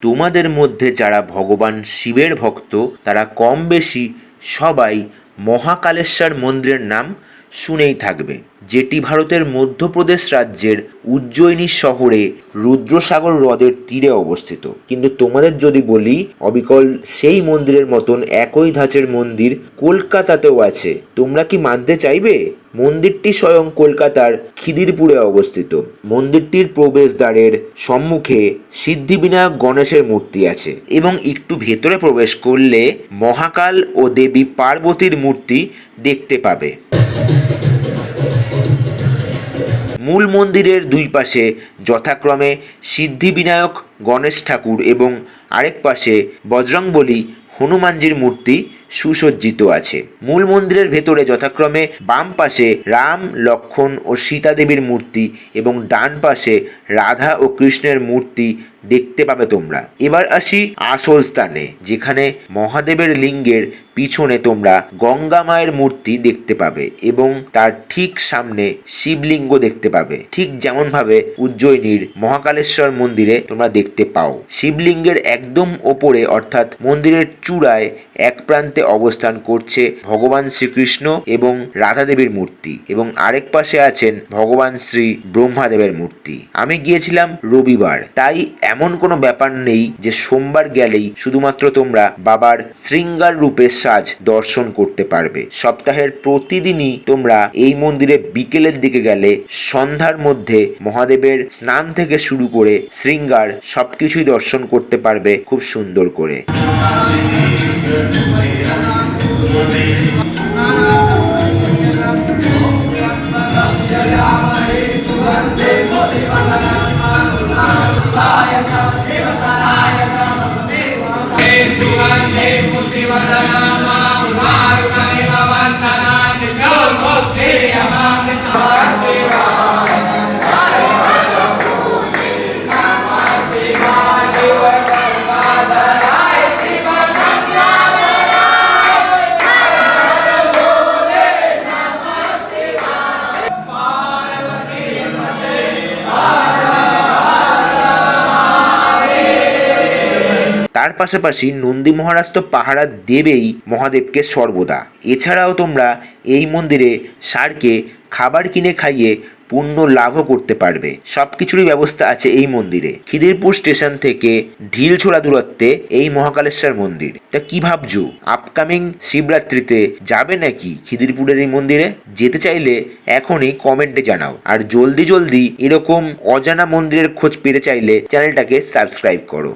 তোমাদের মধ্যে যারা ভগবান শিবের ভক্ত তারা কম বেশি সবাই মহাকালেশ্বর মন্দিরের নাম শুনেই থাকবে, যেটি ভারতের মধ্যপ্রদেশ রাজ্যের উজ্জয়িনী শহরে রুদ্রসাগর হ্রদের তীরে অবস্থিত। কিন্তু তোমাদের যদি বলি, অবিকল সেই মন্দিরের মতন একই ধাঁচের মন্দির কলকাতাতেও আছে। তোমরা কি মানতে চাইবে? মন্দিরটি স্বয়ং কলকাতার খিদিরপুরে অবস্থিত। মন্দিরটির প্রবেশদ্বারের সম্মুখে সিদ্ধিবিনায়ক গণেশের মূর্তি আছে এবং একটু ভেতরে প্রবেশ করলে মহাকাল ও দেবী পার্বতীর মূর্তি দেখতে পাবে। মূল মন্দিরের দুই পাশে যথাক্রমে সিদ্ধিবিনায়ক গণেশ ঠাকুর এবং আরেক পাশে বজরংবলী হনুমানজির মূর্তি সুসজ্জিত আছে। মূল মন্দিরের ভেতরে যথাক্রমে বাম পাশে রাম, লক্ষ্মণ ও সীতা দেবীর মূর্তি এবং ডান পাশে রাধা ও কৃষ্ণের মূর্তি দেখতে পাবে তোমরা। এবার আসি আসল স্থানে, যেখানে মহাদেবের লিঙ্গের পিছনে তোমরা গঙ্গা মায়ের মূর্তি দেখতে পাবে এবং তার ঠিক সামনে শিবলিঙ্গ দেখতে পাবে, ঠিক যেমন ভাবে উজ্জয়িনীর মহাকালেশ্বর মন্দিরে তোমরা দেখতে পাও। শিবলিঙ্গের একদম ওপরে অর্থাৎ মন্দিরের চূড়ায় এক প্রান্তে অবস্থান করছে ভগবান শ্রীকৃষ্ণ এবং রাধা দেবীর মূর্তি এবং আরেক পাশে আছেন ভগবান শ্রী ব্রহ্মাদেবের মূর্তি। আমি গিয়েছিলাম রবিবার, তাই এমন কোনো ব্যাপার নেই যে সোমবার গেলেই শুধুমাত্র তোমরা বাবার শৃঙ্গার রূপের সাজ দর্শন করতে পারবে। সপ্তাহের প্রতিদিনই তোমরা এই মন্দিরে বিকেলের দিকে গেলে সন্ধ্যার মধ্যে মহাদেবের স্নান থেকে শুরু করে শৃঙ্গার সবকিছুই দর্শন করতে পারবে খুব সুন্দর করে। তার পাশাপাশি নন্দী মহারাজ তো পাহারা দেবেই মহাদেবকে সর্বদা। এছাড়াও তোমরা এই মন্দিরে ষাঁড়কে খাবার কিনে খাইয়ে পুণ্য লাভও করতে পারবে। সব কিছুরই ব্যবস্থা আছে এই মন্দিরে। খিদিরপুর স্টেশন থেকে ঢিলছোড়া দূরত্বে এই মহাকালেশ্বর মন্দির। তা কি ভাবছো, আপকামিং শিবরাত্রিতে যাবে নাকি খিদিরপুরের এই মন্দিরে? যেতে চাইলে এখনই কমেন্টে জানাও। আর জলদি জলদি এরকম অজানা মন্দিরের খোঁজ পেতে চাইলে চ্যানেলটাকে সাবস্ক্রাইব করো।